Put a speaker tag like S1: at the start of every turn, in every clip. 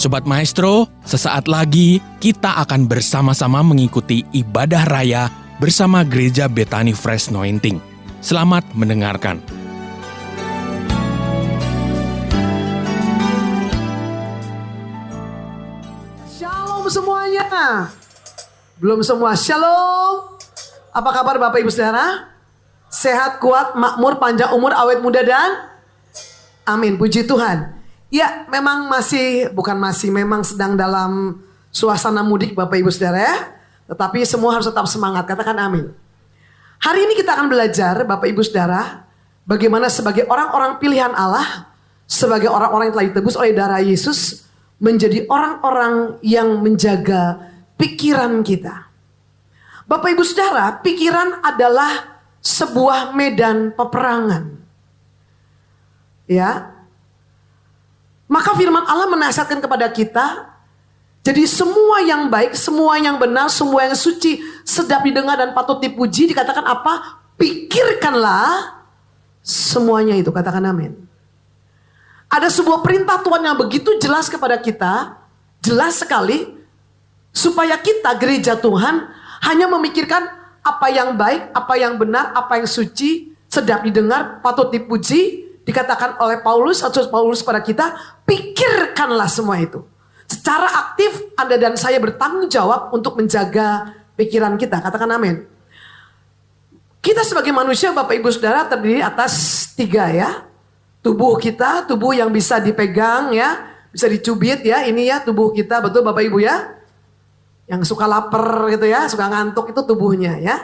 S1: Sobat Maestro, sesaat lagi kita akan bersama-sama mengikuti ibadah raya bersama Gereja Bethany Fresh Anointing. Selamat mendengarkan.
S2: Shalom semuanya. Belum semua, shalom. Apa kabar Bapak Ibu Saudara? Sehat, kuat, makmur, panjang umur, awet muda dan amin, puji Tuhan. Ya, memang memang sedang dalam suasana mudik Bapak Ibu Saudara ya. Tetapi semua harus tetap semangat, katakan amin. Hari ini kita akan belajar Bapak Ibu Saudara, bagaimana sebagai orang-orang pilihan Allah, sebagai orang-orang yang telah ditebus oleh darah Yesus, menjadi orang-orang yang menjaga pikiran kita. Bapak Ibu Saudara, pikiran adalah sebuah medan peperangan. Ya. Maka firman Allah menasihatkan kepada kita, jadi semua yang baik, semua yang benar, semua yang suci, sedap didengar dan patut dipuji, dikatakan apa? Pikirkanlah semuanya itu, katakan amin. Ada sebuah perintah Tuhan yang begitu jelas kepada kita, jelas sekali, supaya kita gereja Tuhan hanya memikirkan apa yang baik, apa yang benar, apa yang suci, sedap didengar, patut dipuji. Dikatakan oleh Paulus pada kita, pikirkanlah semua itu. Secara aktif Anda dan saya bertanggung jawab untuk menjaga pikiran kita. Katakan amin. Kita sebagai manusia Bapak Ibu Saudara terdiri atas 3 ya. Tubuh kita, tubuh yang bisa dipegang ya. Bisa dicubit ya, ini ya tubuh kita, betul Bapak Ibu ya. Yang suka lapar gitu ya, suka ngantuk itu tubuhnya ya.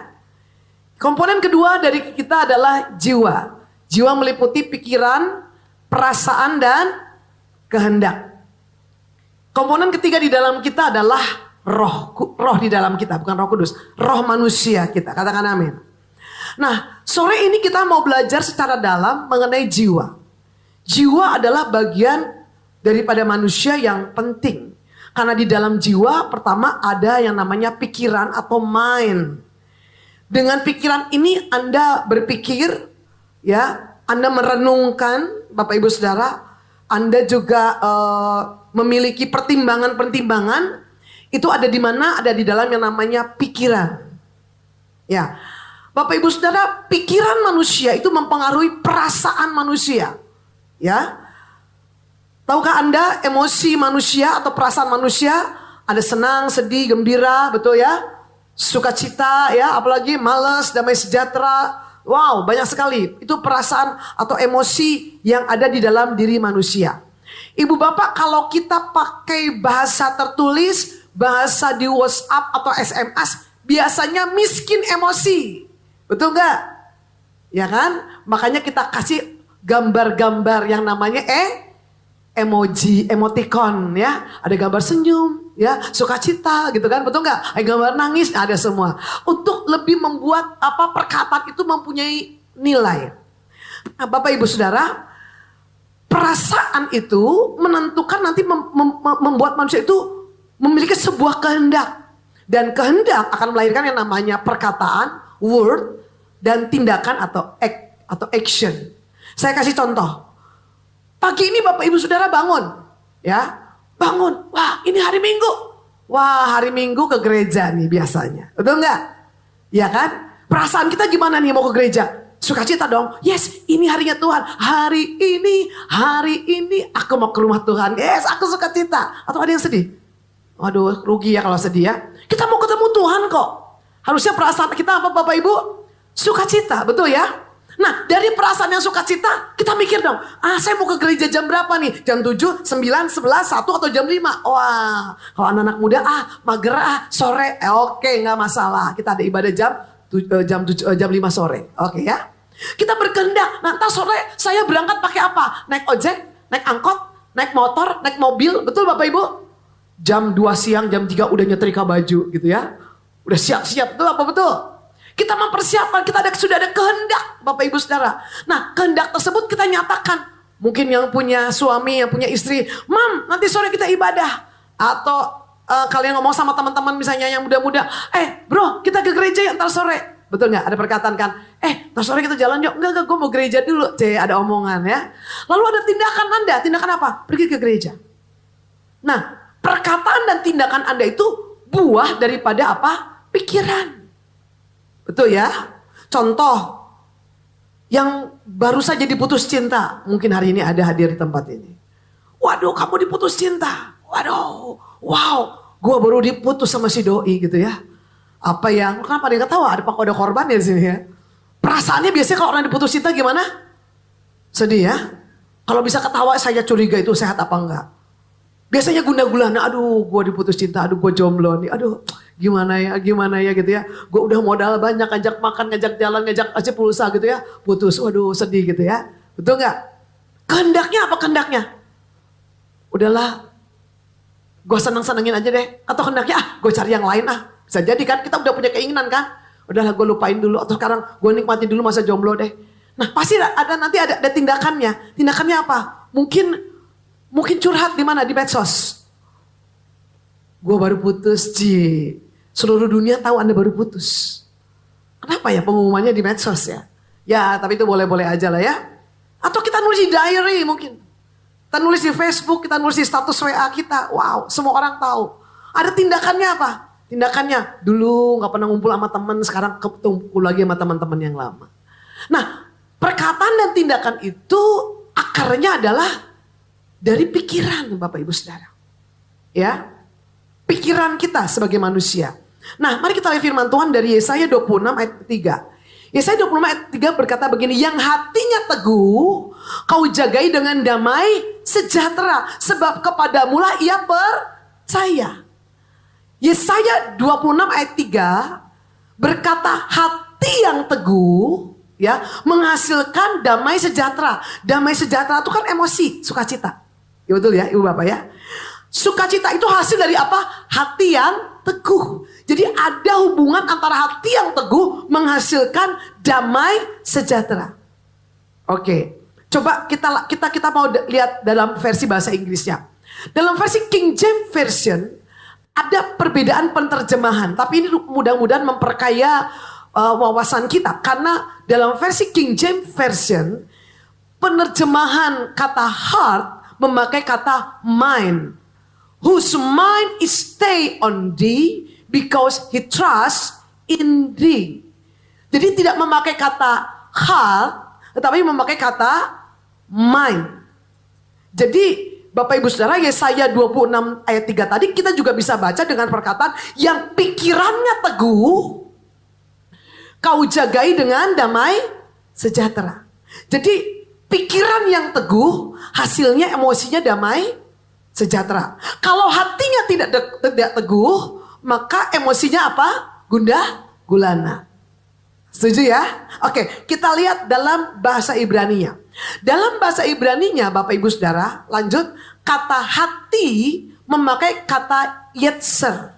S2: Komponen kedua dari kita adalah jiwa. Jiwa meliputi pikiran, perasaan, dan kehendak. Komponen ketiga di dalam kita adalah roh. Roh di dalam kita, bukan Roh Kudus. Roh manusia kita, katakan amin. Nah, sore ini kita mau belajar secara dalam mengenai jiwa. Jiwa adalah bagian daripada manusia yang penting. Karena di dalam jiwa pertama ada yang namanya pikiran atau mind. Dengan pikiran ini Anda berpikir, ya, Anda merenungkan, Bapak Ibu Saudara, Anda juga memiliki pertimbangan-pertimbangan, itu ada di mana? Ada di dalam yang namanya pikiran. Ya, Bapak Ibu Saudara, pikiran manusia itu mempengaruhi perasaan manusia. Ya, tahukah Anda emosi manusia atau perasaan manusia? Ada senang, sedih, gembira, betul ya? Sukacita, ya, apalagi malas, damai sejahtera. Wow, banyak sekali. Itu perasaan atau emosi yang ada di dalam diri manusia. Ibu bapak, kalau kita pakai bahasa tertulis, bahasa di WhatsApp atau SMS, biasanya miskin emosi. Betul nggak? Ya kan? Makanya kita kasih gambar-gambar yang namanya emoji, emoticon ya. Ada gambar senyum, ya, sukacita gitu kan, betul nggak? Ada gambar nangis, ada semua. Untuk lebih membuat perkataan itu mempunyai nilai. Nah, Bapak Ibu Saudara, perasaan itu menentukan nanti membuat manusia itu memiliki sebuah kehendak. Dan kehendak akan melahirkan yang namanya perkataan, word, dan tindakan atau act atau action. Saya kasih contoh. Pagi ini Bapak Ibu Saudara bangun, ya, bangun. Wah, ini hari Minggu. Wah, hari Minggu ke gereja nih biasanya, betul nggak? Ya kan? Perasaan kita gimana nih mau ke gereja? Sukacita dong. Yes, ini harinya Tuhan. Hari ini aku mau ke rumah Tuhan. Yes, aku sukacita. Atau ada yang sedih? Waduh, rugi ya kalau sedih ya. Kita mau ketemu Tuhan kok. Harusnya perasaan kita apa Bapak Ibu? Sukacita, betul ya? Nah, dari perasaan yang sukacita, kita mikir dong, saya mau ke gereja jam berapa nih? Jam 7, 9, 11, 1 atau jam 5? Wah, kalau anak-anak muda, mager, sore. Oke, nggak masalah. Kita ada ibadah jam 5 sore. Oke ya. Kita berkehendak, nah ntar sore saya berangkat pakai apa? Naik ojek, naik angkot, naik motor, naik mobil. Betul Bapak Ibu? Jam 2 siang, jam 3 udah nyetrika baju gitu ya. Udah siap-siap, betul apa betul? Kita mempersiapkan, sudah ada kehendak Bapak Ibu Saudara. Nah, kehendak tersebut kita nyatakan. Mungkin yang punya suami, yang punya istri, Mam, nanti sore kita ibadah. Atau kalian ngomong sama teman-teman misalnya yang muda-muda, bro, kita ke gereja ya ntar sore. Betul nggak? Ada perkataan kan? Ntar sore kita jalan yuk. Enggak, gue mau gereja dulu. Ada omongan ya. Lalu ada tindakan Anda. Tindakan apa? Pergi ke gereja. Nah, perkataan dan tindakan Anda itu buah daripada apa? Pikiran. Betul ya? Contoh, yang baru saja diputus cinta. Mungkin hari ini ada hadir di tempat ini. Waduh, kamu diputus cinta. Waduh, wow, gua baru diputus sama si doi gitu ya. Apa yang, kenapa dia ketawa? Ada korban ya di sini ya. Perasaannya biasanya kalau orang diputus cinta gimana? Sedih ya. Kalau bisa ketawa saya curiga itu sehat apa enggak. Biasanya gundah-gulana, aduh gue diputus cinta, aduh gue jomblo nih, aduh gimana ya gitu ya. Gue udah modal banyak, ngajak makan, ngajak jalan, ngajak aja pulsa gitu ya. Putus, waduh sedih gitu ya. Betul nggak? Kehendaknya apa kehendaknya? Udahlah, gue seneng-senengin aja deh. Atau kehendaknya, gue cari yang lain ah. Bisa jadi kan, kita udah punya keinginan kan. Udahlah gue lupain dulu, atau sekarang gue nikmatin dulu masa jomblo deh. Nah pasti nanti ada tindakannya. Tindakannya apa? Mungkin curhat di mana? Di medsos. Gue baru putus, Ci. Seluruh dunia tahu Anda baru putus. Kenapa ya pengumumannya di medsos ya? Ya, tapi itu boleh-boleh aja lah ya. Atau kita nulis di diary mungkin. Kita nulis di Facebook, kita nulis di status WA kita. Wow, semua orang tahu. Ada tindakannya apa? Tindakannya dulu gak pernah ngumpul sama teman, sekarang ketemu lagi sama teman-teman yang lama. Nah, perkataan dan tindakan itu akarnya adalah dari pikiran Bapak Ibu Saudara. Ya. Pikiran kita sebagai manusia. Nah, mari kita lihat firman Tuhan dari Yesaya 26 ayat 3. Yesaya 26 ayat 3 berkata begini, yang hatinya teguh, kau jagai dengan damai sejahtera, sebab kepadamulah ia percaya. Yesaya 26 ayat 3 berkata hati yang teguh ya menghasilkan damai sejahtera. Damai sejahtera itu kan emosi, sukacita. Ya betul ya Ibu Bapak ya. Sukacita itu hasil dari apa? Hati yang teguh. Jadi ada hubungan antara hati yang teguh menghasilkan damai sejahtera. Oke, coba kita mau lihat dalam versi bahasa Inggrisnya. Dalam versi King James Version ada perbedaan penerjemahan, tapi ini mudah-mudahan memperkaya wawasan kita. Karena dalam versi King James Version penerjemahan kata heart memakai kata mind. Whose mind is stay on thee because he trusts in thee. Jadi tidak memakai kata heart, tetapi memakai kata mind. Jadi Bapak Ibu Saudara, Yesaya 26 ayat 3 tadi kita juga bisa baca dengan perkataan yang pikirannya teguh, kau jagai dengan damai sejahtera. Jadi pikiran yang teguh, hasilnya emosinya damai sejahtera. Kalau hatinya tidak teguh, maka emosinya apa? Gundah gulana. Setuju ya? Oke, kita lihat dalam bahasa Ibrani-nya. Dalam bahasa Ibrani-nya Bapak Ibu Saudara, lanjut, kata hati memakai kata yetzer.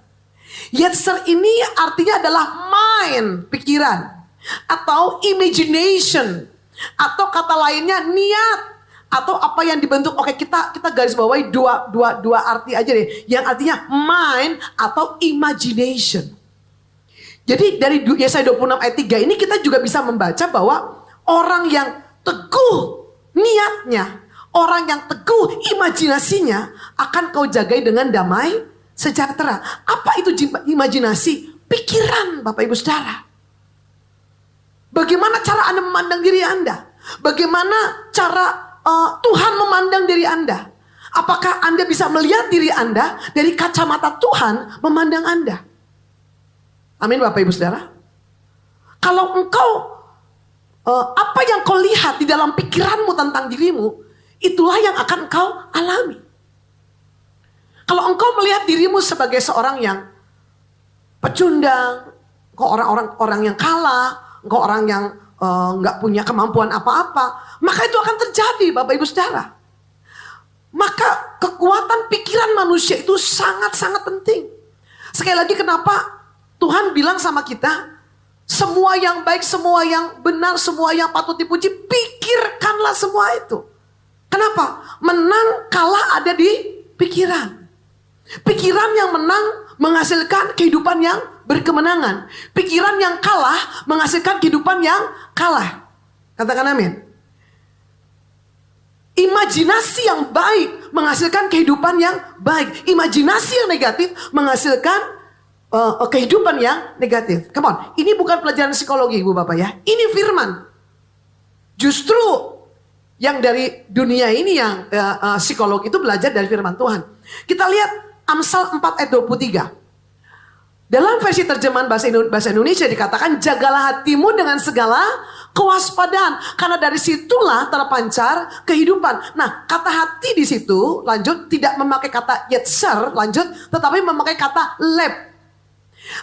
S2: Yetzer ini artinya adalah mind, pikiran, atau imagination, atau kata lainnya niat, atau apa yang dibentuk. Oke, kita garis bawahi dua arti aja deh, yang artinya mind atau imagination. Jadi dari Yesaya 26 ayat 3 ini kita juga bisa membaca bahwa orang yang teguh niatnya, orang yang teguh imajinasinya akan kau jagai dengan damai sejahtera. Apa itu imajinasi? Pikiran Bapak Ibu Saudara. Bagaimana cara Anda memandang diri Anda? Bagaimana cara Tuhan memandang diri Anda? Apakah Anda bisa melihat diri Anda dari kacamata Tuhan memandang Anda? Amin Bapak Ibu Saudara. Kalau engkau apa yang kau lihat di dalam pikiranmu tentang dirimu, itulah yang akan engkau alami. Kalau engkau melihat dirimu sebagai seorang yang pecundang, engkau orang yang kalah, engkau orang yang nggak punya kemampuan apa-apa, maka itu akan terjadi Bapak Ibu Saudara. Maka kekuatan pikiran manusia itu sangat-sangat penting. Sekali lagi kenapa Tuhan bilang sama kita, semua yang baik, semua yang benar, semua yang patut dipuji, pikirkanlah semua itu. Kenapa? Menang kalah ada di pikiran. Pikiran yang menang menghasilkan kehidupan yang berkemenangan. Pikiran yang kalah menghasilkan kehidupan yang kalah. Katakan amin. Imajinasi yang baik menghasilkan kehidupan yang baik. Imajinasi yang negatif menghasilkan kehidupan yang negatif. Come on, ini bukan pelajaran psikologi Ibu Bapak ya. Ini firman. Justru yang dari dunia ini yang psikolog itu belajar dari firman Tuhan. Kita lihat Amsal 4 ayat 23. Dalam versi terjemahan bahasa Indonesia dikatakan, jagalah hatimu dengan segala kewaspadaan, karena dari situlah terpancar kehidupan. Nah, kata hati di situ lanjut tidak memakai kata yetzer lanjut, tetapi memakai kata leb.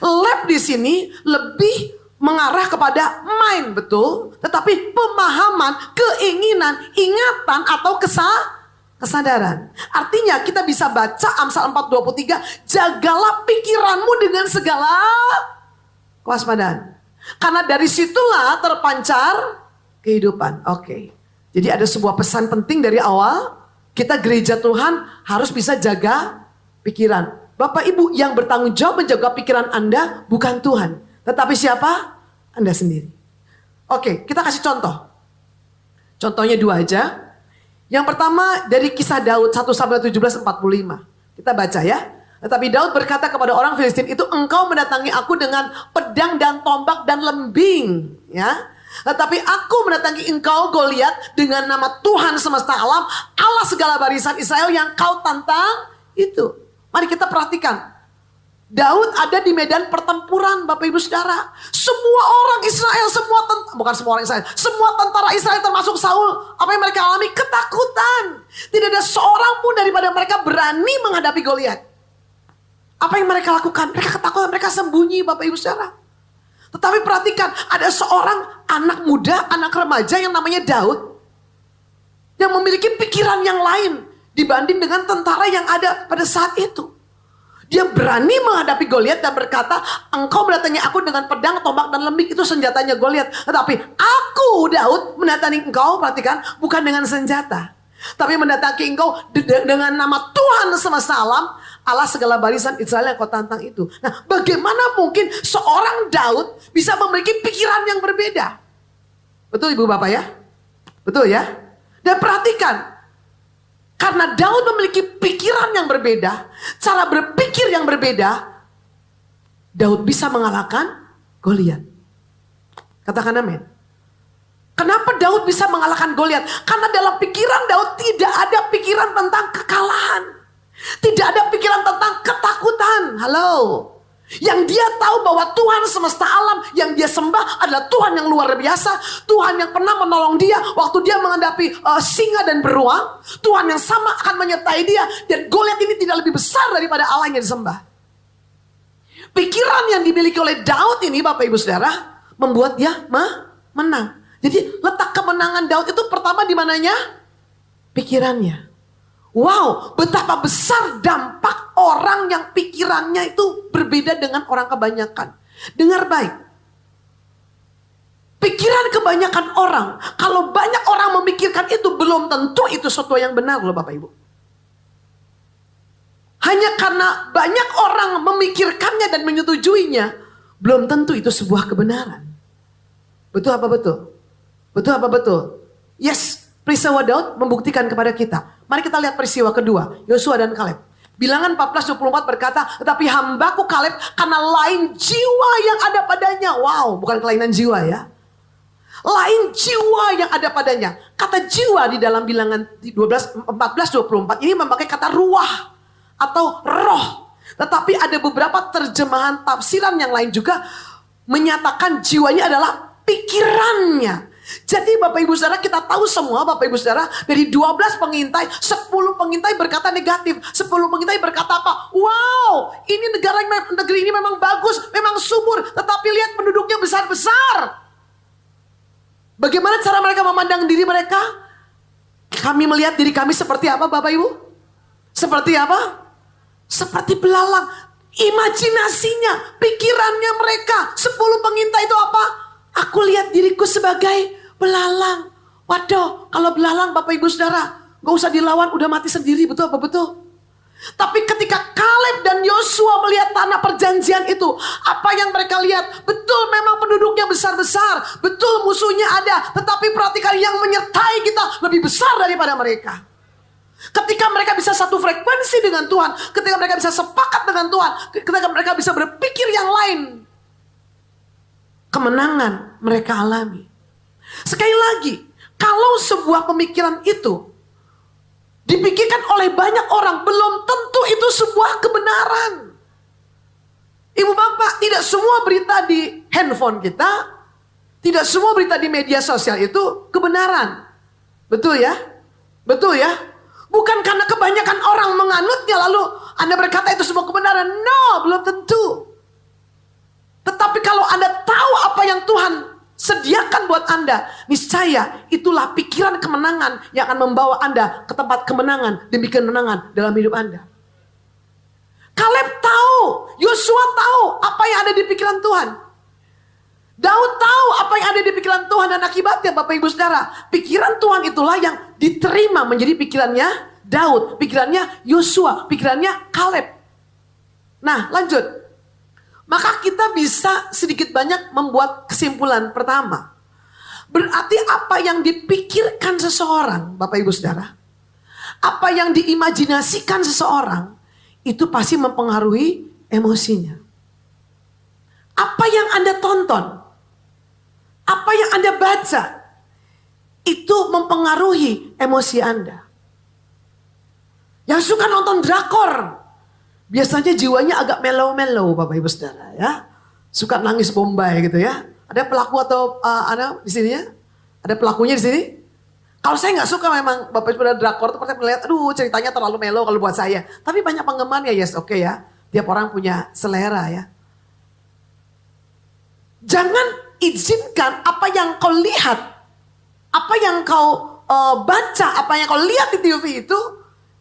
S2: Leb di sini lebih mengarah kepada mind, betul, tetapi pemahaman, keinginan, ingatan atau kesadaran. Artinya kita bisa baca Amsal 4:23, jagalah pikiranmu dengan segala kewaspadaan. Karena dari situlah terpancar kehidupan. Oke. Jadi ada sebuah pesan penting dari awal, kita gereja Tuhan harus bisa jaga pikiran. Bapak Ibu, yang bertanggung jawab menjaga pikiran Anda bukan Tuhan, tetapi siapa? Anda sendiri. Oke, kita kasih contoh. Contohnya 2 aja. Yang pertama dari kisah Daud 1-17-45. Kita baca ya. Tetapi Daud berkata kepada orang Filistin itu, engkau mendatangi aku dengan pedang dan tombak dan lembing. Ya. Tetapi aku mendatangi engkau Goliat dengan nama Tuhan semesta alam, Allah segala barisan Israel yang kau tantang itu. Mari kita perhatikan. Daud ada di medan pertempuran, Bapak Ibu Saudara. Semua orang Israel, semua tentara Israel termasuk Saul, apa yang mereka alami? Ketakutan. Tidak ada seorang pun daripada mereka berani menghadapi Goliat. Apa yang mereka lakukan? Mereka ketakutan, mereka sembunyi, Bapak Ibu Saudara. Tetapi perhatikan, ada seorang anak muda, anak remaja yang namanya Daud, yang memiliki pikiran yang lain dibanding dengan tentara yang ada pada saat itu. Dia berani menghadapi Goliat dan berkata, engkau mendatangi aku dengan pedang, tombak dan lembing, itu senjatanya Goliat. Tetapi aku Daud mendatangi engkau, perhatikan, bukan dengan senjata, tapi mendatangi engkau dengan nama Tuhan semesta alam, Allah segala barisan Israel yang kau tantang itu. Nah, bagaimana mungkin seorang Daud bisa memiliki pikiran yang berbeda? Betul Ibu Bapak ya? Betul ya? Dan perhatikan, karena Daud memiliki pikiran yang berbeda, cara berpikir yang berbeda, Daud bisa mengalahkan Goliat. Katakan amin. Kenapa Daud bisa mengalahkan Goliat? Karena dalam pikiran Daud tidak ada pikiran tentang kekalahan. Tidak ada pikiran tentang ketakutan. Halo. Yang dia tahu bahwa Tuhan semesta alam yang dia sembah adalah Tuhan yang luar biasa. Tuhan yang pernah menolong dia waktu dia menghadapi singa dan beruang. Tuhan yang sama akan menyertai dia. Dan Goliat ini tidak lebih besar daripada Allah yang disembah. Pikiran yang dimiliki oleh Daud ini, Bapak Ibu Saudara, membuat dia menang. Jadi letak kemenangan Daud itu pertama di mananya? Pikirannya. Wow, betapa besar dampak orang yang pikirannya itu berbeda dengan orang kebanyakan. Dengar baik. Pikiran kebanyakan orang, kalau banyak orang memikirkan itu, belum tentu itu sesuatu yang benar loh Bapak Ibu. Hanya karena banyak orang memikirkannya dan menyetujuinya, belum tentu itu sebuah kebenaran. Betul apa betul? Betul apa betul? Yes, peristiwa Daud membuktikan kepada kita. Mari kita lihat peristiwa kedua, Yosua dan Kaleb. Bilangan 14:24 berkata, tetapi hambaku Kaleb karena lain jiwa yang ada padanya. Wow, bukan kelainan jiwa ya. Lain jiwa yang ada padanya. Kata jiwa di dalam bilangan 14:24 ini memakai kata ruah atau roh. Tetapi ada beberapa terjemahan tafsiran yang lain juga menyatakan jiwanya adalah pikirannya. Jadi Bapak Ibu Saudara, kita tahu semua Bapak Ibu Saudara, dari 12 pengintai, 10 pengintai berkata negatif, 10 pengintai berkata apa? Wow, ini negeri ini memang bagus, memang subur, tetapi lihat penduduknya besar-besar. Bagaimana cara mereka memandang diri mereka? Kami melihat diri kami seperti apa Bapak Ibu? Seperti apa? Seperti belalang. Imajinasinya, pikirannya mereka, 10 pengintai itu apa? Aku lihat diriku sebagai belalang. Waduh, kalau belalang Bapak Ibu Saudara, gak usah dilawan, udah mati sendiri, betul apa betul? Tapi ketika Kaleb dan Yosua melihat tanah perjanjian itu, apa yang mereka lihat? Betul memang penduduknya besar-besar, betul musuhnya ada, tetapi perhatikan yang menyertai kita lebih besar daripada mereka. Ketika mereka bisa satu frekuensi dengan Tuhan, ketika mereka bisa sepakat dengan Tuhan, ketika mereka bisa berpikir yang lain, kemenangan mereka alami. Sekali lagi, kalau sebuah pemikiran itu dipikirkan oleh banyak orang, belum tentu itu sebuah kebenaran. Ibu bapak, tidak semua berita di handphone kita, tidak semua berita di media sosial itu kebenaran. Betul ya? Betul ya? Bukan karena kebanyakan orang menganutnya lalu Anda berkata itu semua kebenaran. No, belum tentu. Tetapi kalau Anda tahu apa yang Tuhan sediakan buat Anda, niscaya itulah pikiran kemenangan yang akan membawa Anda ke tempat kemenangan demi kemenangan dalam hidup Anda. Kaleb tahu, Yosua tahu apa yang ada di pikiran Tuhan. Daud tahu apa yang ada di pikiran Tuhan dan akibatnya Bapak Ibu Saudara. Pikiran Tuhan itulah yang diterima menjadi pikirannya Daud, pikirannya Yosua, pikirannya Kaleb. Nah lanjut. Maka kita bisa sedikit banyak membuat kesimpulan pertama. Berarti apa yang dipikirkan seseorang, Bapak Ibu Saudara, apa yang diimajinasikan seseorang, itu pasti mempengaruhi emosinya. Apa yang Anda tonton, apa yang Anda baca, itu mempengaruhi emosi Anda. Yang suka nonton drakor, biasanya jiwanya agak mellow-mellow Bapak Ibu Saudara ya. Suka nangis bombay gitu ya. Ada pelaku atau ada di sini ya? Ada pelakunya di sini? Kalau saya nggak suka memang Bapak Ibu Saudara drakor tuh pasti melihat, aduh ceritanya terlalu mellow kalau buat saya. Tapi banyak penggemarnya, yes oke ya. Tiap orang punya selera ya. Jangan izinkan apa yang kau lihat, apa yang kau baca, apa yang kau lihat di TV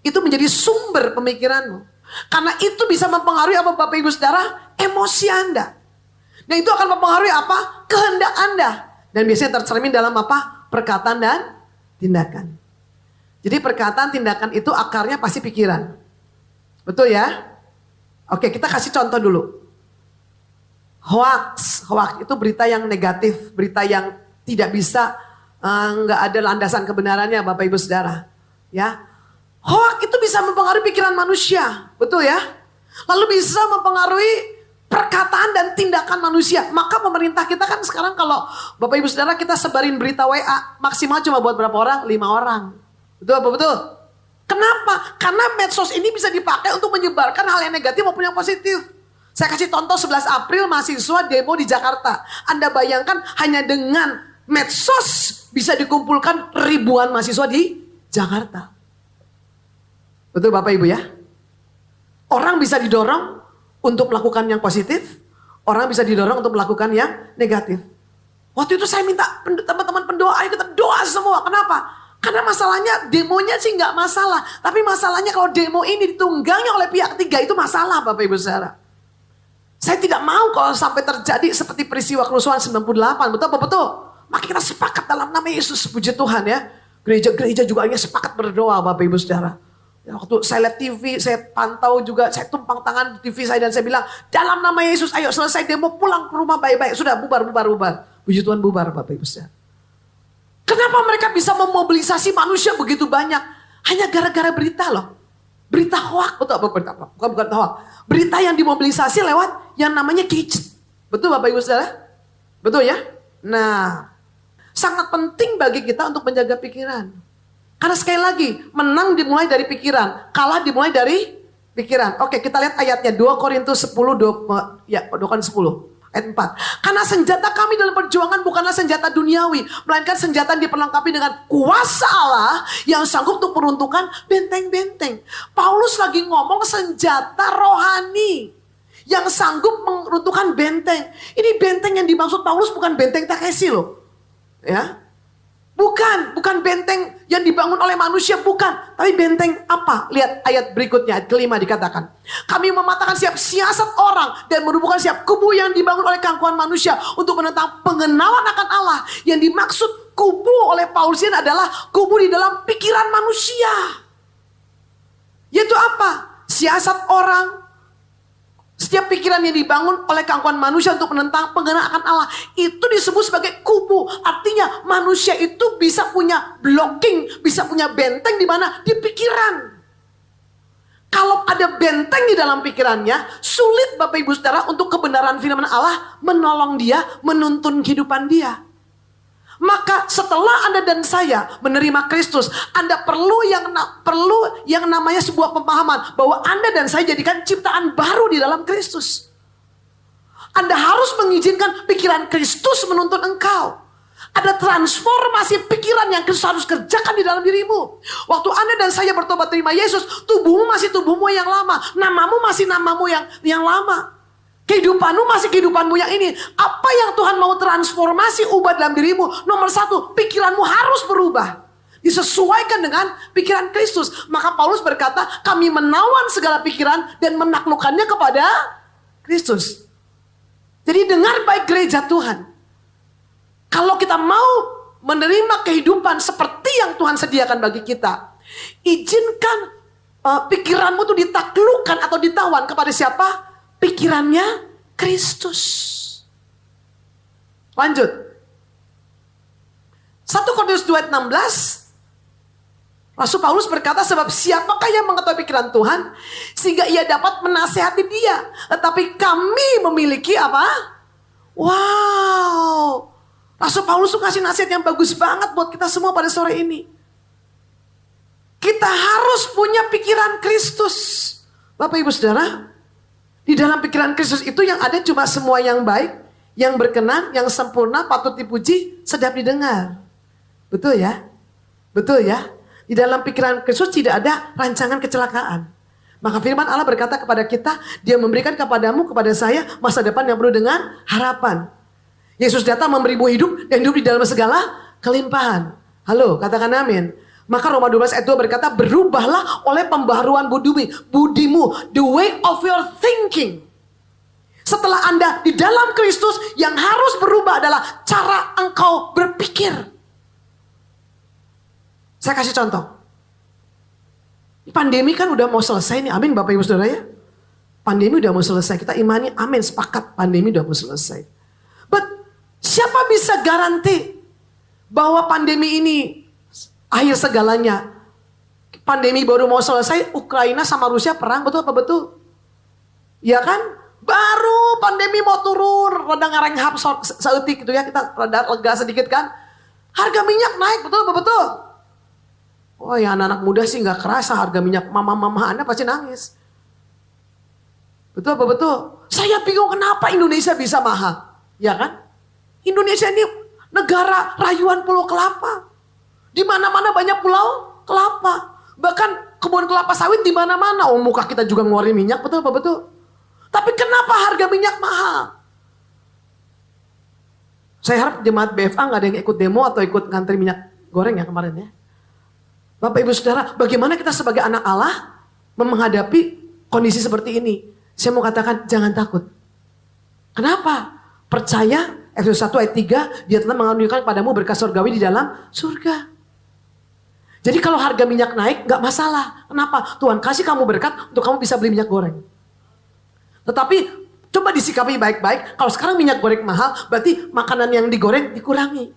S2: itu menjadi sumber pemikiranmu. Karena itu bisa mempengaruhi apa Bapak Ibu Saudara? Emosi Anda. Dan itu akan mempengaruhi apa? Kehendak Anda. Dan biasanya tercermin dalam apa? Perkataan dan tindakan. Jadi perkataan tindakan itu akarnya pasti pikiran. Betul ya? Oke, kita kasih contoh dulu. Hoax itu berita yang negatif, berita yang tidak bisa, nggak ada landasan kebenarannya Bapak Ibu Saudara. Ya, hoax itu bisa mempengaruhi pikiran manusia, betul ya? Lalu bisa mempengaruhi perkataan dan tindakan manusia. Maka pemerintah kita kan sekarang kalau Bapak Ibu Saudara kita sebarin berita WA maksimal cuma buat berapa orang? 5 orang. Betul apa betul? Kenapa? Karena medsos ini bisa dipakai untuk menyebarkan hal yang negatif maupun yang positif. Saya kasih contoh 11 April mahasiswa demo di Jakarta. Anda bayangkan hanya dengan medsos bisa dikumpulkan ribuan mahasiswa di Jakarta. Betul Bapak Ibu ya? Orang bisa didorong untuk melakukan yang positif, orang bisa didorong untuk melakukan yang negatif. Waktu itu saya minta teman-teman pendoa, ayo kita doa semua. Kenapa? Karena masalahnya demonya sih nggak masalah. Tapi masalahnya kalau demo ini ditunggangi oleh pihak ketiga itu masalah Bapak Ibu Saudara. Saya tidak mau kalau sampai terjadi seperti peristiwa kerusuhan 98. Betul apa betul? Maka kita sepakat dalam nama Yesus, puji Tuhan ya. Gereja-gereja juga hanya sepakat berdoa Bapak Ibu Saudara. Ya, waktu saya lihat TV, saya pantau juga, saya tumpang tangan di TV saya dan saya bilang, dalam nama Yesus, ayo selesai demo pulang ke rumah baik-baik. Sudah bubar. Puji Tuhan bubar Bapak Ibu Saudara. Kenapa mereka bisa memobilisasi manusia begitu banyak? Hanya gara-gara berita loh. Berita hoak, betul apa? Bukan hoak. Berita yang dimobilisasi lewat yang namanya gadget. Betul Bapak Ibu Saudara? Betul ya? Nah, sangat penting bagi kita untuk menjaga pikiran. Karena sekali lagi, menang dimulai dari pikiran, kalah dimulai dari pikiran. Oke, kita lihat ayatnya 2 Korintus 10 ayat 4. Karena senjata kami dalam perjuangan bukanlah senjata duniawi, melainkan senjata yang diperlengkapi dengan kuasa Allah yang sanggup untuk meruntuhkan benteng-benteng. Paulus lagi ngomong senjata rohani yang sanggup meruntuhkan benteng. Ini benteng yang dimaksud Paulus bukan benteng Takeshi loh. Ya. Bukan benteng yang dibangun oleh manusia, bukan. Tapi benteng apa? Lihat ayat berikutnya, ayat kelima dikatakan. Kami mematahkan siap siasat orang dan merubuhkan siap kubu yang dibangun oleh keangkuhan manusia untuk menentang pengenalan akan Allah. Yang dimaksud kubu oleh Paulus ini adalah kubu di dalam pikiran manusia. Yaitu apa? Siasat orang, Setiap pikiran yang dibangun oleh keangkuhan manusia untuk menentang pengenalan akan Allah, itu disebut sebagai kubu. Artinya manusia itu bisa punya blocking, bisa punya benteng di mana? Di pikiran. Kalau ada benteng di dalam pikirannya, sulit Bapak Ibu Saudara untuk kebenaran firman Allah menolong dia, menuntun kehidupan dia. Maka setelah Anda dan saya menerima Kristus, Anda perlu yang namanya sebuah pemahaman bahwa Anda dan saya jadikan ciptaan baru di dalam Kristus. Anda harus mengizinkan pikiran Kristus menuntun engkau. Ada transformasi pikiran yang Kristus harus kerjakan di dalam dirimu. Waktu Anda dan saya bertobat terima Yesus, tubuhmu masih tubuhmu yang lama, namamu masih namamu yang lama. Kehidupanmu masih kehidupanmu yang ini. Apa yang Tuhan mau transformasi, ubah dalam dirimu? Nomor satu, pikiranmu harus berubah. Disesuaikan dengan pikiran Kristus. Maka Paulus berkata, kami menawan segala pikiran dan menaklukkannya kepada Kristus. Jadi dengar baik gereja Tuhan. Kalau kita mau menerima kehidupan seperti yang Tuhan sediakan bagi kita, izinkan pikiranmu itu ditaklukkan atau ditawan kepada siapa? Pikirannya Kristus. Lanjut. 1 Korintus 2 ayat 16. Rasul Paulus berkata, sebab siapakah yang mengetahui pikiran Tuhan sehingga ia dapat menasehati dia. Tetapi kami memiliki apa? Wow. Rasul Paulus tuh kasih nasihat yang bagus banget buat kita semua pada sore ini. Kita harus punya pikiran Kristus. Bapak Ibu Saudara, di dalam pikiran Kristus itu yang ada cuma semua yang baik, yang berkenan, yang sempurna, patut dipuji, sedap didengar. Betul ya? Betul ya? Di dalam pikiran Kristus tidak ada rancangan kecelakaan. Maka firman Allah berkata kepada kita, dia memberikan kepadamu, kepada saya, masa depan yang penuh dengan harapan. Yesus datang memberimu hidup dan hidup di dalam segala kelimpahan. Halo, katakan amin. Maka Roma 12 ayat 2 berkata, berubahlah oleh pembaharuan budimu, the way of your thinking. Setelah Anda di dalam Kristus, yang harus berubah adalah cara engkau berpikir. Saya kasih contoh. Pandemi kan udah mau selesai nih, amin Bapak Ibu Saudara ya. Pandemi udah mau selesai, kita imani, amin, sepakat pandemi udah mau selesai. But siapa bisa garansi bahwa pandemi ini akhir segalanya? Pandemi baru mau selesai, Ukraina sama Rusia perang, betul apa betul? Ya kan? Baru pandemi mau turun, rada ngarenghap seetik gitu ya, kita rada lega sedikit kan. Harga minyak naik, betul apa betul? Oh ya anak-anak muda sih gak kerasa harga minyak, mama-mama Anda pasti nangis. Betul apa betul? Saya bingung kenapa Indonesia bisa mahal. Ya kan? Indonesia ini negara rayuan pulau kelapa. Di mana-mana banyak pulau kelapa. Bahkan kebun kelapa sawit di mana-mana. Oh, muka kita juga ngeluarin minyak, betul apa betul? Tapi kenapa harga minyak mahal? Saya harap jemaat BFA nggak ada yang ikut demo atau ikut ngantri minyak goreng ya kemarin ya. Bapak Ibu Saudara, bagaimana kita sebagai anak Allah menghadapi kondisi seperti ini? Saya mau katakan jangan takut. Kenapa? Percaya, Efesus 1 ayat 3, dia telah menganugerahkan padamu berkat surgawi di dalam surga. Jadi kalau harga minyak naik gak masalah. Kenapa? Tuhan kasih kamu berkat untuk kamu bisa beli minyak goreng. Tetapi coba disikapi baik-baik. Kalau sekarang minyak goreng mahal, berarti makanan yang digoreng dikurangi.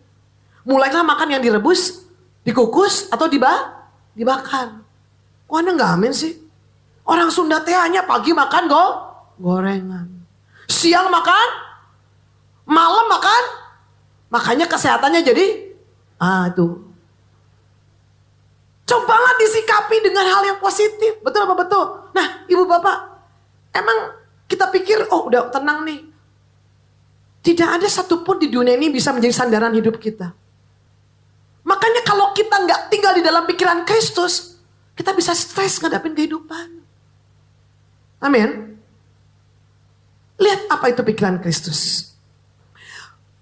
S2: Mulailah makan yang direbus, dikukus atau dibakar. Kok Anda gak amin sih? Orang Sunda teh hanya pagi makan gorengan. Siang makan, malam makan. Makanya kesehatannya jadi, tuh. Cobalah disikapi dengan hal yang positif. Betul apa betul? Nah ibu bapak, emang kita pikir, oh udah tenang nih. Tidak ada satupun di dunia ini bisa menjadi sandaran hidup kita. Makanya kalau kita nggak tinggal di dalam pikiran Kristus, kita bisa stres ngadapin kehidupan. Amin. Lihat apa itu pikiran Kristus.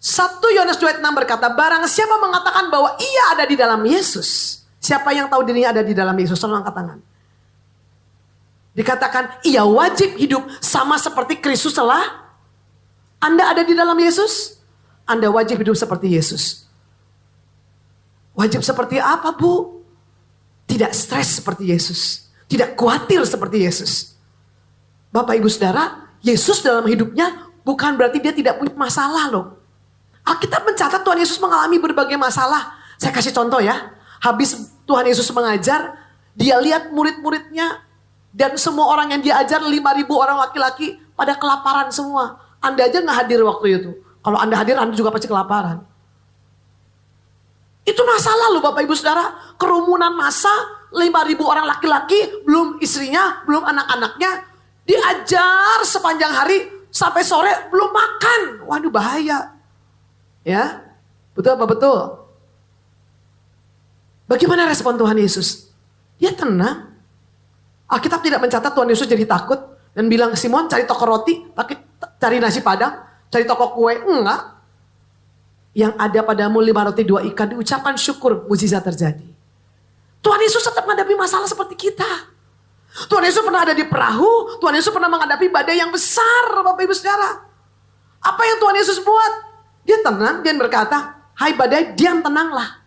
S2: 1 Yohanes 2 ayat 6 berkata, barang siapa mengatakan bahwa ia ada di dalam Yesus. Siapa yang tahu dirinya ada di dalam Yesus? Tolong angkat tangan. Dikatakan ia wajib hidup sama seperti Kristus telah. Anda ada di dalam Yesus? Anda wajib hidup seperti Yesus. Wajib seperti apa, Bu? Tidak stres seperti Yesus. Tidak khawatir seperti Yesus. Bapak Ibu Saudara, Yesus dalam hidupnya bukan berarti dia tidak punya masalah loh. Alkitab mencatat Tuhan Yesus mengalami berbagai masalah. Saya kasih contoh ya. Habis Tuhan Yesus mengajar, dia lihat murid-muridnya dan semua orang yang dia ajar 5.000 orang laki-laki pada kelaparan semua. Anda aja nggak hadir waktu itu. Kalau Anda hadir, Anda juga pasti kelaparan. Itu masalah loh Bapak Ibu Saudara. Kerumunan massa, 5.000 orang laki-laki, belum istrinya, belum anak-anaknya. Diajar sepanjang hari, sampai sore belum makan. Waduh bahaya. Ya, betul apa betul? Bagaimana respon Tuhan Yesus? Dia tenang. Alkitab tidak mencatat Tuhan Yesus jadi takut. Dan bilang, Simon cari toko roti, cari nasi padang, cari toko kue. Enggak. Yang ada padamu 5 roti 2 ikan, diucapkan syukur, mukjizat terjadi. Tuhan Yesus tetap menghadapi masalah seperti kita. Tuhan Yesus pernah ada di perahu, Tuhan Yesus pernah menghadapi badai yang besar, Bapak Ibu Saudara. Apa yang Tuhan Yesus buat? Dia tenang, dia berkata, hai badai, diam tenanglah.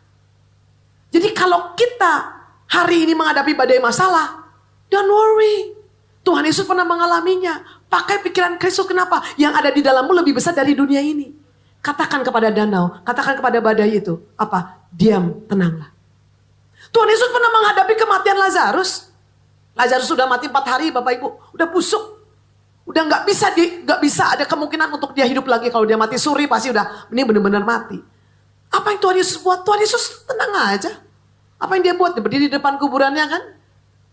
S2: Jadi kalau kita hari ini menghadapi badai masalah, don't worry. Tuhan Yesus pernah mengalaminya. Pakai pikiran Kristus, kenapa? Yang ada di dalammu lebih besar dari dunia ini. Katakan kepada danau, katakan kepada badai itu. Apa? Diam, tenanglah. Tuhan Yesus pernah menghadapi kematian Lazarus. Lazarus sudah mati 4 hari Bapak Ibu. Udah busuk. Udah nggak bisa ada kemungkinan untuk dia hidup lagi. Kalau dia mati suri pasti udah ini benar-benar mati. Apa yang Tuhan Yesus buat? Tuhan Yesus tenang aja. Apa yang dia buat? Dia berdiri di depan kuburannya kan.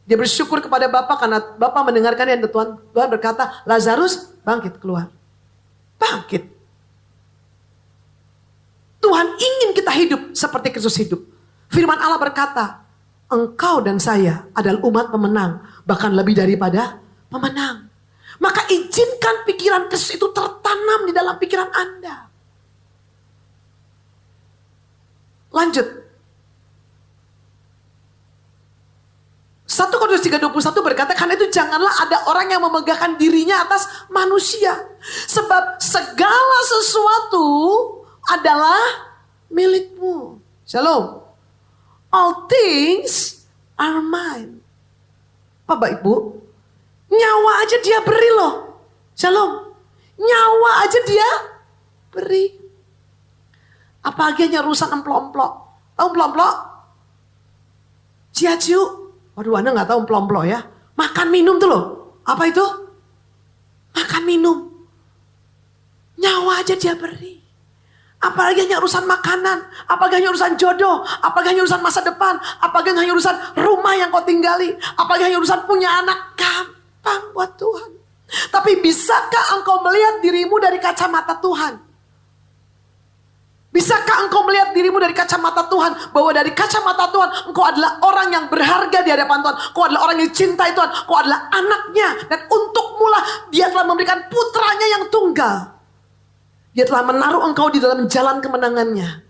S2: Dia bersyukur kepada Bapa karena Bapa mendengarkannya. Dan Tuhan berkata, Lazarus bangkit keluar. Bangkit. Tuhan ingin kita hidup seperti Kristus hidup. Firman Allah berkata, engkau dan saya adalah umat pemenang. Bahkan lebih daripada pemenang. Maka izinkan pikiran Kristus itu tertanam di dalam pikiran Anda. Lanjut. 1 Korintus 3:21 berkata, karena itu janganlah ada orang yang memegahkan dirinya atas manusia. Sebab segala sesuatu adalah milikmu. Shalom. All things are mine. Bapak Ibu, nyawa aja dia beri loh. Shalom. Nyawa aja dia beri. Apalagi hanya urusan emplok-emplok. Tahu emplok-emplok? Ciaciu. Waduh, Anda gak tahu emplok-emplok ya. Makan minum tuh loh. Apa itu? Makan minum. Nyawa aja dia beri. Apalagi hanya urusan makanan, apalagi hanya urusan jodoh, apalagi hanya urusan masa depan, apalagi hanya urusan rumah yang kau tinggali, apalagi hanya urusan punya anak, gampang buat Tuhan. Tapi bisakah engkau melihat dirimu dari kacamata Tuhan? Bisakah engkau melihat dirimu dari kacamata Tuhan? Bahwa dari kacamata Tuhan engkau adalah orang yang berharga di hadapan Tuhan. Engkau adalah orang yang cintai Tuhan. Engkau adalah anaknya. Dan untuk mula dia telah memberikan putranya yang tunggal. Dia telah menaruh engkau di dalam jalan kemenangannya.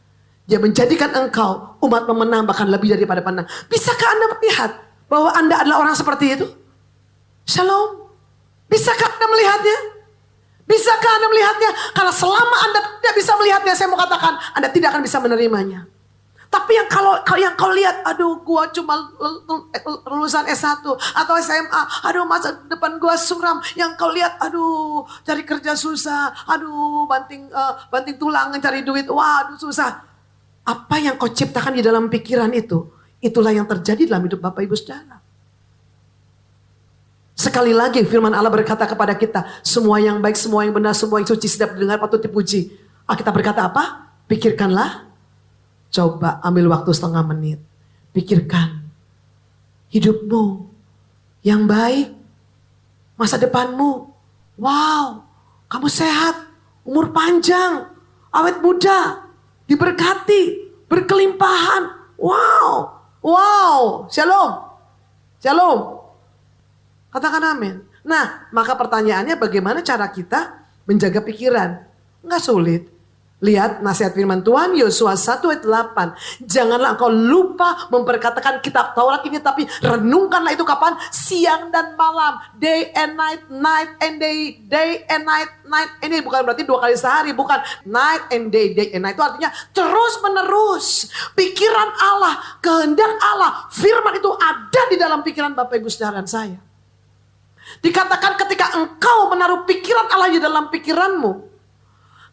S2: Dia menjadikan engkau umat pemenang bahkan lebih daripada pemenang. Bisakah Anda melihat bahwa Anda adalah orang seperti itu? Shalom. Bisakah Anda melihatnya? Bisakah Anda melihatnya? Karena selama Anda tidak bisa melihatnya, saya mau katakan Anda tidak akan bisa menerimanya. Tapi yang kau lihat, aduh gua cuma lulusan S1 atau SMA, aduh masa depan gua suram. Yang kau lihat, aduh cari kerja susah, aduh banting tulang cari duit, waduh susah. Apa yang kau ciptakan di dalam pikiran itu, itulah yang terjadi dalam hidup Bapak Ibu Saudara. Sekali lagi firman Allah berkata kepada kita, semua yang baik, semua yang benar, semua yang suci, sedap didengar, patut dipuji. Alkitab berkata apa? Pikirkanlah. Coba ambil waktu setengah menit. Pikirkan hidupmu yang baik, masa depanmu. Wow, kamu sehat, umur panjang, awet muda, diberkati, berkelimpahan. Wow, wow, shalom, shalom. Katakan amin. Nah, maka pertanyaannya bagaimana cara kita menjaga pikiran? Enggak sulit. Lihat nasihat firman Tuhan Yosua 1 ayat 8. Janganlah engkau lupa memperkatakan kitab Taurat ini, tapi renungkanlah itu kapan? Siang dan malam. Day and night, night and day. Day and night, night and day. Bukan berarti 2 kali sehari. Bukan night and day, day and night. Itu artinya terus menerus. Pikiran Allah, kehendak Allah, firman itu ada di dalam pikiran Bapak Ibu Saudara dan saya. Dikatakan ketika engkau menaruh pikiran Allah di dalam pikiranmu,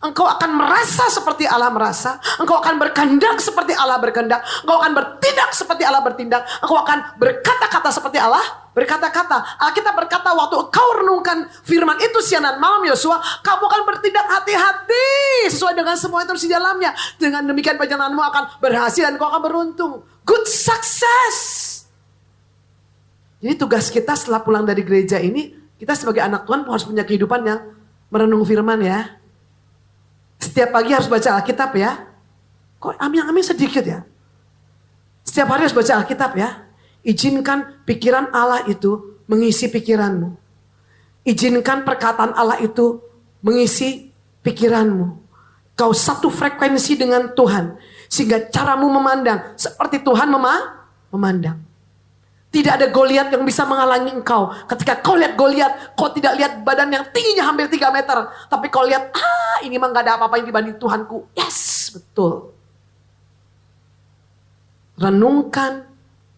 S2: engkau akan merasa seperti Allah merasa. Engkau akan berkehendak seperti Allah berkehendak. Engkau akan bertindak seperti Allah bertindak. Engkau akan berkata-kata seperti Allah berkata-kata. Alkitab berkata waktu engkau renungkan firman itu siang dan malam Yosua, kamu akan bertindak hati-hati sesuai dengan semua yang terus di dalamnya. Dengan demikian perjalananmu akan berhasil dan engkau akan beruntung. Good success. Jadi tugas kita setelah pulang dari gereja ini, kita sebagai anak Tuhan harus punya kehidupan yang merenung firman ya. Setiap pagi harus baca Alkitab ya. Kok amin sedikit ya. Setiap hari harus baca Alkitab ya. Izinkan pikiran Allah itu mengisi pikiranmu. Izinkan perkataan Allah itu mengisi pikiranmu. Kau satu frekuensi dengan Tuhan. Sehingga caramu memandang seperti Tuhan memandang. Tidak ada Goliat yang bisa menghalangi engkau. Ketika kau lihat Goliat, kau tidak lihat badan yang tingginya hampir 3 meter. Tapi kau lihat, ini mah gak ada apa-apa yang dibanding Tuhanku. Yes, betul. Renungkan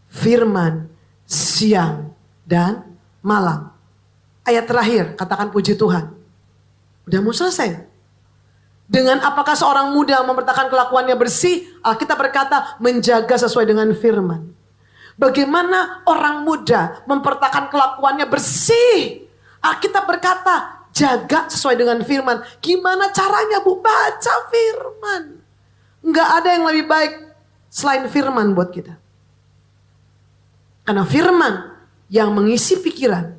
S2: firman siang dan malam. Ayat terakhir, katakan puji Tuhan. Udah mau selesai. Dengan apakah seorang muda mempertahankan kelakuannya bersih? Alkitab berkata, menjaga sesuai dengan firman. Bagaimana orang muda mempertahankan kelakuannya bersih? Alkitab berkata, jaga sesuai dengan firman. Gimana caranya Bu? Baca firman. Nggak ada yang lebih baik selain firman buat kita. Karena firman yang mengisi pikiran,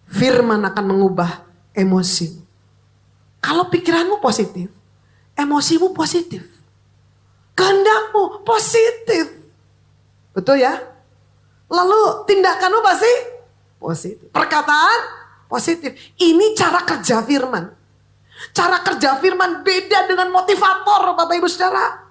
S2: firman akan mengubah emosi. Kalau pikiranmu positif, emosimu positif. Kehendakmu positif. Betul ya? Lalu tindakanmu pasti positif. Perkataan positif. Ini cara kerja firman. Cara kerja firman beda dengan motivator Bapak Ibu Saudara.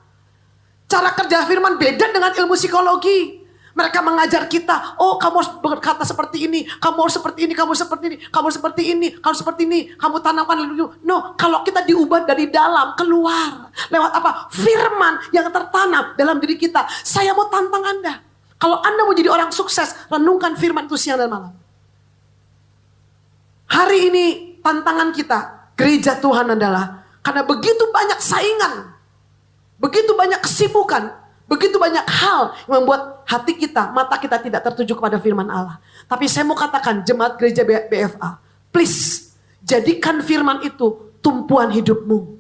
S2: Cara kerja firman beda dengan ilmu psikologi. Mereka mengajar kita, oh kamu harus berkata seperti ini, kamu harus seperti ini, kamu seperti ini, kamu seperti ini, kamu seperti ini, kamu tanamkan. No, kalau kita diubah dari dalam, keluar. Lewat apa? Firman yang tertanam dalam diri kita. Saya mau tantang Anda. Kalau Anda mau jadi orang sukses, renungkan firman itu siang dan malam. Hari ini tantangan kita, gereja Tuhan adalah, karena begitu banyak saingan, begitu banyak kesibukan, begitu banyak hal yang membuat hati kita, mata kita tidak tertuju kepada firman Allah. Tapi saya mau katakan jemaat gereja BFA, please jadikan firman itu tumpuan hidupmu.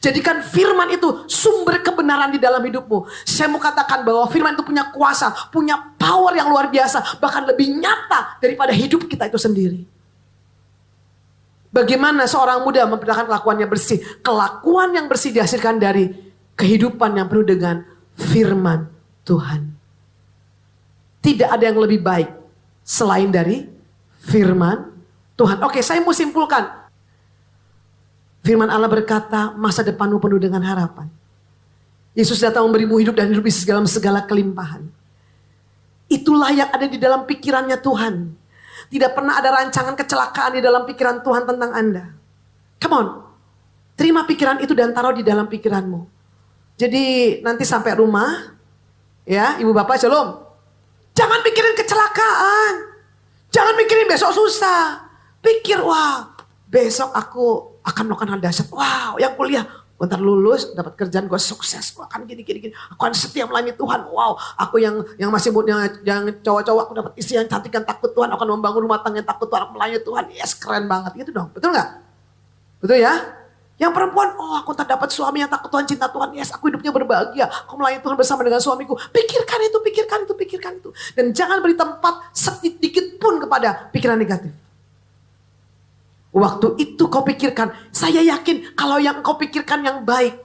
S2: Jadikan firman itu sumber kebenaran di dalam hidupmu. Saya mau katakan bahwa firman itu punya kuasa, punya power yang luar biasa, bahkan lebih nyata daripada hidup kita itu sendiri. Bagaimana seorang muda mempertahankan kelakuannya bersih? Kelakuan yang bersih dihasilkan dari kehidupan yang penuh dengan firman Tuhan. Tidak ada yang lebih baik selain dari firman Tuhan. Oke, saya mau simpulkan. Firman Allah berkata, masa depanmu penuh dengan harapan. Yesus datang memberimu hidup dan hidup di dalam segala kelimpahan. Itulah yang ada di dalam pikirannya Tuhan. Tidak pernah ada rancangan kecelakaan di dalam pikiran Tuhan tentang Anda. Come on. Terima pikiran itu dan taruh di dalam pikiranmu. Jadi nanti sampai rumah, ya ibu bapak shalom. Jangan pikirin kecelakaan. Jangan mikirin besok susah. Pikir, wah besok aku akan melakukan hal dahsyat. Wow, yang kuliah, bentar lulus, dapat kerjaan, gue sukses. Gue akan gini. Aku akan setia melayani Tuhan. Wow, aku yang masih yang cowok-cowok, aku dapat istri yang cantik, yang takut Tuhan. Aku akan membangun rumah tangga yang takut Tuhan, aku melayani Tuhan. Yes, keren banget. Gitu dong, betul gak? Betul ya? Yang perempuan, oh aku tak dapat suami yang takut Tuhan, cinta Tuhan. Yes, aku hidupnya berbahagia. Aku melayani Tuhan bersama dengan suamiku. Pikirkan itu. Dan jangan beri tempat sedikit pun kepada pikiran negatif. Waktu itu kau pikirkan, saya yakin kalau yang kau pikirkan yang baik.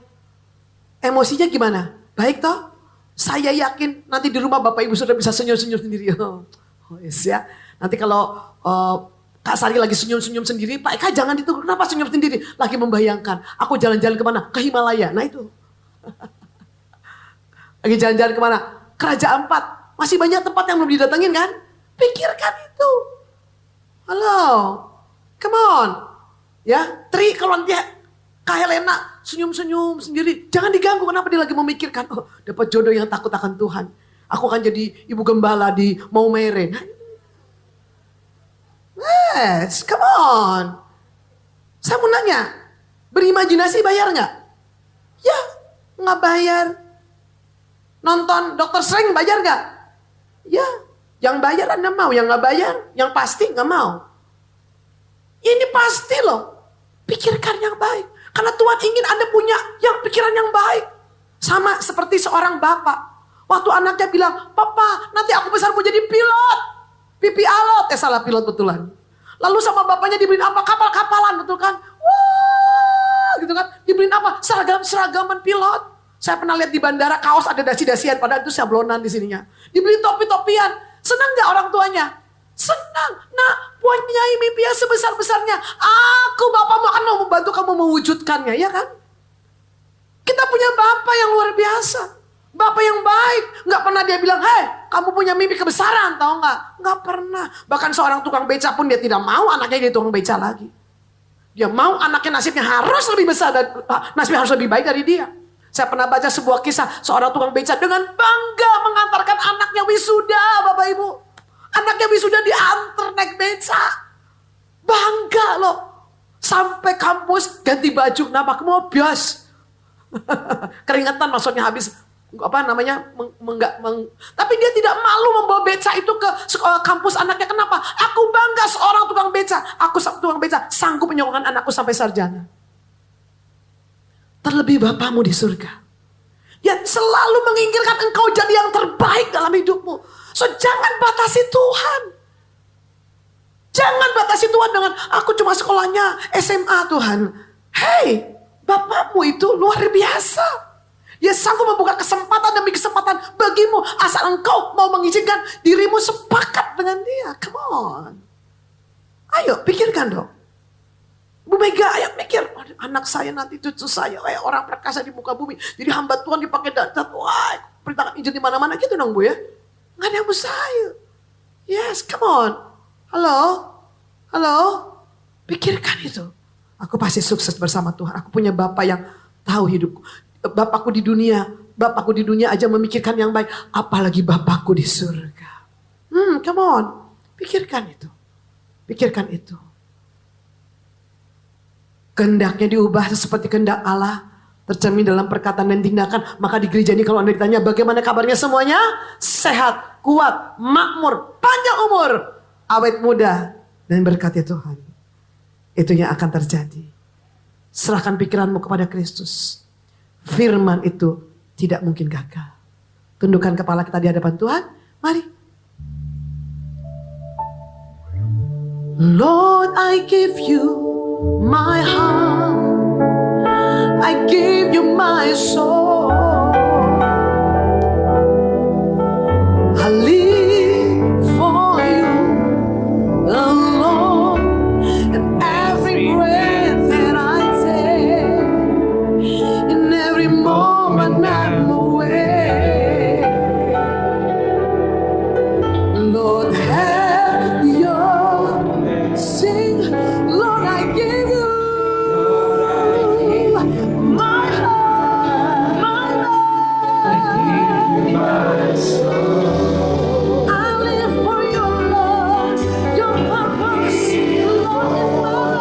S2: Emosinya gimana? Baik toh? Saya yakin nanti di rumah Bapak Ibu sudah bisa senyum-senyum sendiri. Oh yes ya. Nanti kalau Kak Sari lagi senyum-senyum sendiri, Pak Eka jangan itu. Kenapa senyum sendiri? Lagi membayangkan, aku jalan-jalan kemana? Ke Himalaya. Nah itu. Lagi jalan-jalan kemana? Ke Raja Ampat. Masih banyak tempat yang belum didatengin kan? Pikirkan itu. Halo. Come on. Ya, Tri kalau nanti Kak Helena senyum-senyum sendiri. Jangan diganggu, kenapa dia lagi memikirkan. Oh, dapat jodoh yang takut akan Tuhan. Aku akan jadi ibu gembala di Maumere. Nah, Yes, come on. Saya mau nanya, berimajinasi bayar nggak? Ya, nggak bayar. Nonton Dr. Strange bayar nggak? Ya, yang bayar Anda mau, yang nggak bayar, yang pasti nggak mau. Ini pasti loh, pikirkan yang baik. Karena Tuhan ingin Anda punya yang pikiran yang baik. Sama seperti seorang bapak. Waktu anaknya bilang, Papa nanti aku besar mau jadi pilot. Pipi alot, salah pilot betulan. Lalu sama bapaknya dibeliin apa? Kapal-kapalan, betul kan? Wah, gitu kan? Dibeliin apa? Seragaman pilot. Saya pernah lihat di bandara kaos ada dasi-dasian, padahal itu sablonan di sininya. Dibeliin topi-topian. Senang gak orang tuanya? Senang. Nah, punya mimpi yang sebesar-besarnya. Aku bapakmu akan mau membantu kamu mewujudkannya, ya kan? Kita punya bapak yang luar biasa. Bapak yang baik, nggak pernah dia bilang, hei kamu punya mimpi kebesaran, tahu nggak? Nggak pernah. Bahkan seorang tukang beca pun dia tidak mau anaknya jadi tukang beca lagi. Dia mau anaknya nasibnya harus lebih besar dan nasibnya harus lebih baik dari dia. Saya pernah baca sebuah kisah seorang tukang beca dengan bangga mengantarkan anaknya wisuda, Bapak Ibu. Anaknya wisuda diantar naik beca, bangga loh. Sampai kampus ganti baju, nama kamu bias. Keringetan maksudnya habis. Tapi dia tidak malu membawa beca itu ke kampus anaknya. Kenapa? Aku bangga seorang tukang beca. Aku tukang beca sanggup menyokongkan anakku sampai sarjana. Terlebih Bapamu di surga yang selalu menginginkan engkau jadi yang terbaik dalam hidupmu. So jangan batasi Tuhan. Jangan batasi Tuhan dengan aku cuma sekolahnya SMA Tuhan. Hei, Bapamu itu luar biasa. Dia sanggup membuka kesempatan demi kesempatan bagimu. Asal engkau mau mengizinkan dirimu sepakat dengan dia. Come on. Ayo pikirkan dong. Bu Mega ayo mikir. Anak saya nanti cucu saya. Orang perkasa di muka bumi. Jadi hamba Tuhan dipakai data. Wah perintahkan izin di mana-mana gitu dong Bu ya. Nggak ada yang mustahil. Yes come on. Halo. Halo. Pikirkan itu. Aku pasti sukses bersama Tuhan. Aku punya Bapak yang tahu hidupku. Bapakku di dunia aja memikirkan yang baik. Apalagi Bapakku di surga. Come on. Pikirkan itu. Pikirkan itu. Kehendaknya diubah seperti kehendak Allah. Tercermin dalam perkataan dan tindakan. Maka di gereja ini kalau Anda ditanya bagaimana kabarnya semuanya? Sehat, kuat, makmur, panjang umur. Awet muda. Dan berkati Tuhan. Itu yang akan terjadi. Serahkan pikiranmu kepada Kristus. Firman itu tidak mungkin gagal. Tundukkan kepala kita di hadapan Tuhan. Mari. Lord, I give you my heart. I give you my soul. I live for you alone. And every breath that I take, in every moment I'm away. Lord, have your sing. Lord, I give you my heart, my life, my soul. I live for your love, your purpose, Lord,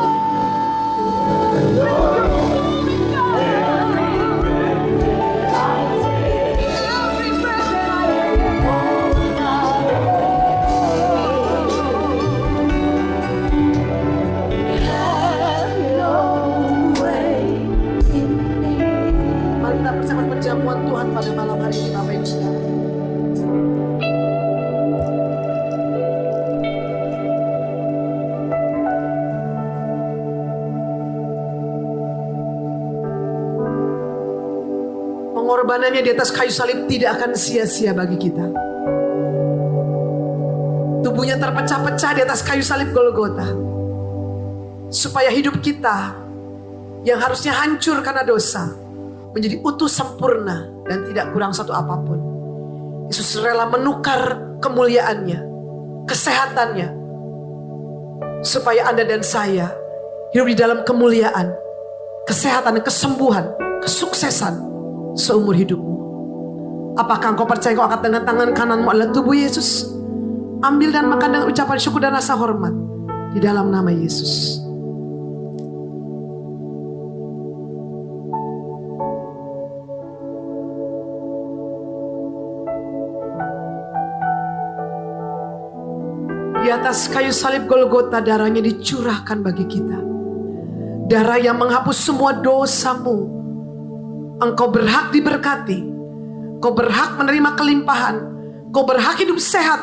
S2: in my life. Mari kita bersama perjamuan Tuhan pada malam hari ini Bapak Ibu Saudara. Pengorbanannya di atas kayu salib tidak akan sia-sia bagi kita. Tubuhnya terpecah-pecah di atas kayu salib Golgota. Supaya hidup kita yang harusnya hancur karena dosa menjadi utuh sempurna dan tidak kurang satu apapun. Yesus rela menukar kemuliaannya, kesehatannya, supaya Anda dan saya hidup di dalam kemuliaan, kesehatan, kesembuhan, kesuksesan seumur hidupmu. Apakah engkau percaya engkau angkat dengan tangan kananmu adalah tubuh Yesus? Ambil dan makan dengan ucapan syukur dan rasa hormat. Di dalam nama Yesus. Di atas kayu salib Golgota darahnya dicurahkan bagi kita. Darah yang menghapus semua dosamu. Engkau berhak diberkati. Kau berhak menerima kelimpahan. Kau berhak hidup sehat.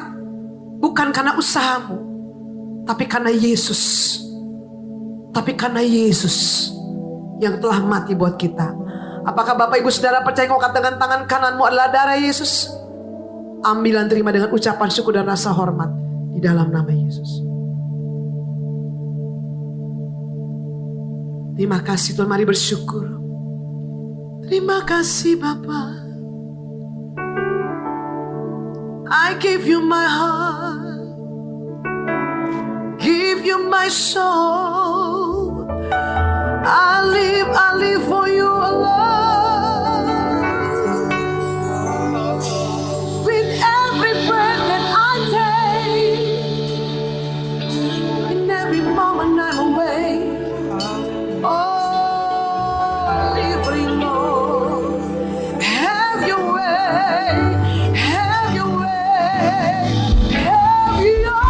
S2: Bukan karena usahamu. Tapi karena Yesus. Tapi karena Yesus yang telah mati buat kita. Apakah Bapak Ibu Saudara percaya kau katakan tangan kananmu adalah darah Yesus? Ambil dan terima dengan ucapan syukur dan rasa hormat. Di dalam nama Yesus. Terima kasih Tuhan, mari bersyukur. Terima kasih Bapa. I give you my heart, give you my soul. I live for you alone. With every breath that I take, in every moment I'm away. Oh, I live for you, Lord. Have your way, have your way, have your way.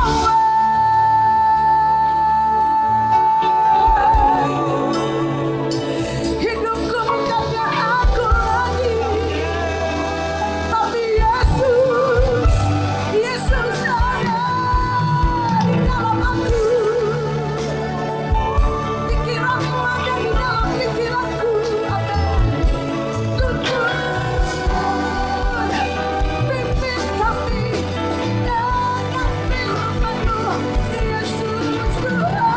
S2: Hidupku bukan aku lagi, tapi Yesus, Yesus ada di dalam aku. Pikiranmu ada di dalam pikiranku. Tuntun, pimpin kami dengan firman-Mu, Yesus Tuhan.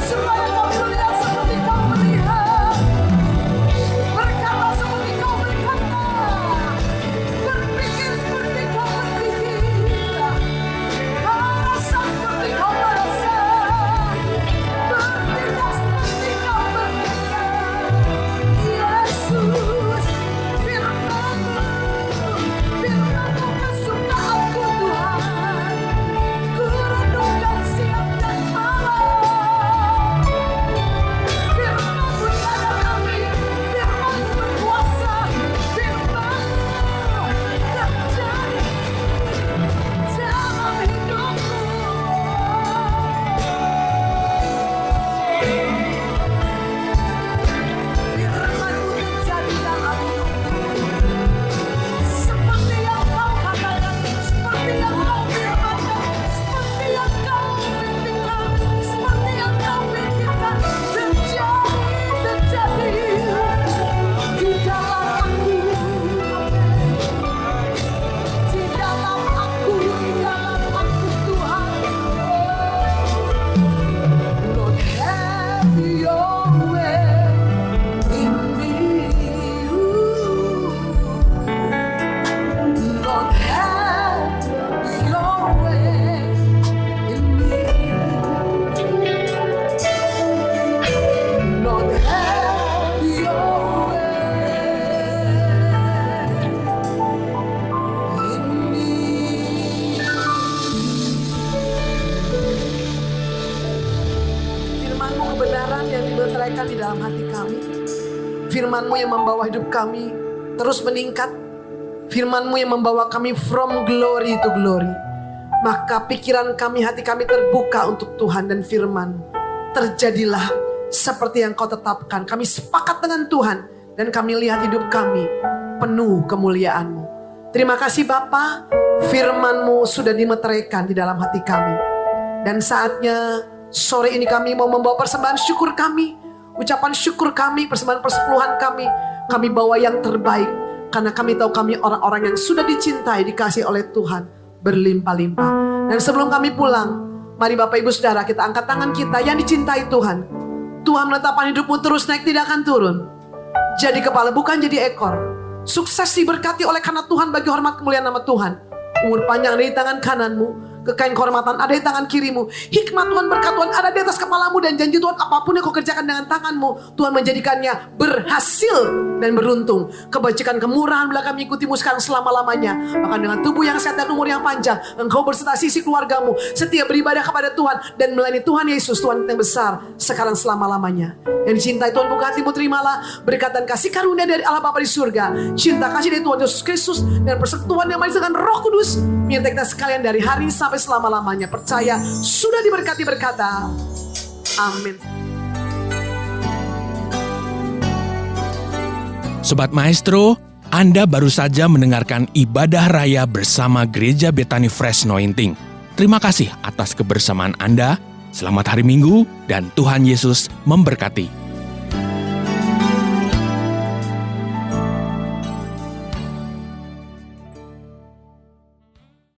S2: Supaya kami melihat seperti Kau melihat, berkata seperti Kau berkata, berpikir seperti Kau berpikir, merasa seperti Kau merasa, bertindak seperti Kau bertindak. Yesus, firman-Mu, firman-Mu kesukaanku Tuhan, ku renungkan siang dan malam. Firman-Mu jaga kami, firman-Mu berkuasa, firman-Mu terjadi dalam hidupku. Firman-Mu terjadi dalam hidupku. Seperti yang Kau katakan, seperti yang Kau firmankan, seperti yang Kau pimpinkan, seperti yang Kau pikirkan, terjadi di dalam aku, di dalam aku, Tuhan. Lord, have your way in me. Lord, have your way in me. Lord, have your way in me. Firman-Mu kebenaran yang dimeteraikan di dalam hati kami. Firman-Mu yang membawa hidup kami terus meningkat. Firman-Mu yang membawa kami from glory to glory. Maka pikiran kami, hati kami terbuka untuk Tuhan dan firman-Mu. Terjadilah seperti yang Kau tetapkan. Kami sepakat dengan Tuhan dan kami lihat hidup kami penuh kemuliaan-Mu. Terima kasih Bapa, firman-Mu sudah dimeteraikan di dalam hati kami. Dan saatnya sore ini kami mau membawa persembahan syukur kami, ucapan syukur kami, persembahan persepuluhan kami. Kami bawa yang terbaik karena kami tahu kami orang-orang yang sudah dicintai, dikasih oleh Tuhan berlimpah-limpah. Dan sebelum kami pulang, mari Bapak Ibu Saudara kita angkat tangan kita yang dicintai Tuhan. Tuhan menetapkan hidupmu terus naik, tidak akan turun. Jadi kepala bukan jadi ekor. Sukses diberkati oleh karena Tuhan bagi hormat kemuliaan nama Tuhan. Umur panjang ada di tangan kananmu. Kekayaan kehormatan ada di tangan kirimu. Hikmat Tuhan, berkat Tuhan ada di atas kepalamu. Dan janji Tuhan, apapun yang kau kerjakan dengan tanganmu, Tuhan menjadikannya berhasil dan beruntung. Kebajikan, kemurahan belakang mengikutimu sekarang selama-lamanya. Bahkan dengan tubuh yang sehat dan umur yang panjang, engkau berserta sisi keluargamu, setia beribadah kepada Tuhan dan melayani Tuhan Yesus, Tuhan yang besar, sekarang selama-lamanya. Yang dicintai Tuhan, buka hatimu, terimalah berkat dan kasih karunia dari Allah Bapa di surga, cinta kasih dari Tuhan Yesus Kristus, dan persekutuan yang manis dengan Roh Kudus menyertai kita sekalian dari hari ini sampai selama-lamanya. Percaya sudah diberkati, berkata amin.
S1: Sobat Maestro, Anda baru saja mendengarkan ibadah raya bersama Gereja Bethany Fresh Anointing. Terima kasih atas kebersamaan Anda. Selamat hari Minggu dan Tuhan Yesus memberkati.